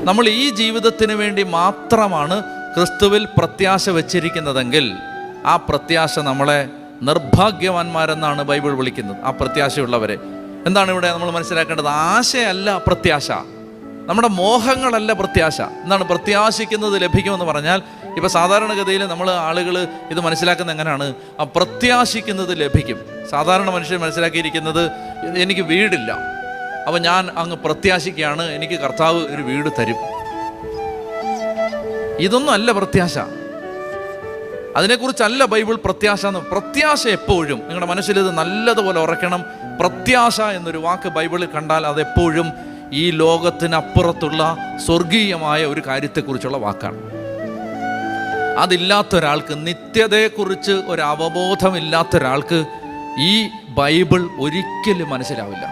നമ്മൾ ഈ ജീവിതത്തിന് വേണ്ടി മാത്രമാണ് ക്രിസ്തുവിൽ പ്രത്യാശ വച്ചിരിക്കുന്നതെങ്കിൽ ആ പ്രത്യാശ നമ്മളെ നിർഭാഗ്യവാന്മാരെന്നാണ് ബൈബിൾ വിളിക്കുന്നത്. ആ പ്രത്യാശയുള്ളവരെ എന്താണ് ഇവിടെ നമ്മൾ മനസ്സിലാക്കേണ്ടത്? ആശയല്ല പ്രത്യാശ, നമ്മുടെ മോഹങ്ങളല്ല പ്രത്യാശ. എന്താണ് പ്രത്യാശിക്കുന്നത് ലഭിക്കുമെന്ന് പറഞ്ഞാൽ, ഇപ്പോൾ സാധാരണഗതിയിൽ ആളുകൾ ഇത് മനസ്സിലാക്കുന്നത് എങ്ങനെയാണ്? ആ പ്രത്യാശിക്കുന്നത് ലഭിക്കും. സാധാരണ മനുഷ്യർ മനസ്സിലാക്കിയിരിക്കുന്നത്, എനിക്ക് വീടില്ല, അപ്പോൾ ഞാൻ അങ്ങ് പ്രത്യാശിക്കുകയാണ് എനിക്ക് കർത്താവ് ഒരു വീട് തരും. ഇതൊന്നും അല്ല പ്രത്യാശ. അതിനെക്കുറിച്ചല്ല ബൈബിൾ പ്രത്യാശ എന്ന്. പ്രത്യാശ എപ്പോഴും നിങ്ങളുടെ മനസ്സിൽ ഇത് നല്ലതുപോലെ ഉറക്കണം. പ്രത്യാശ എന്നൊരു വാക്ക് ബൈബിളിൽ കണ്ടാൽ അതെപ്പോഴും ഈ ലോകത്തിനപ്പുറത്തുള്ള സ്വർഗീയമായ ഒരു കാര്യത്തെക്കുറിച്ചുള്ള വാക്കാണ്. അതില്ലാത്ത ഒരാൾക്ക്, നിത്യതയെക്കുറിച്ച് ഒരു അവബോധമില്ലാത്ത ഒരാൾക്ക് ഈ ബൈബിൾ ഒരിക്കലും മനസ്സിലാവില്ല.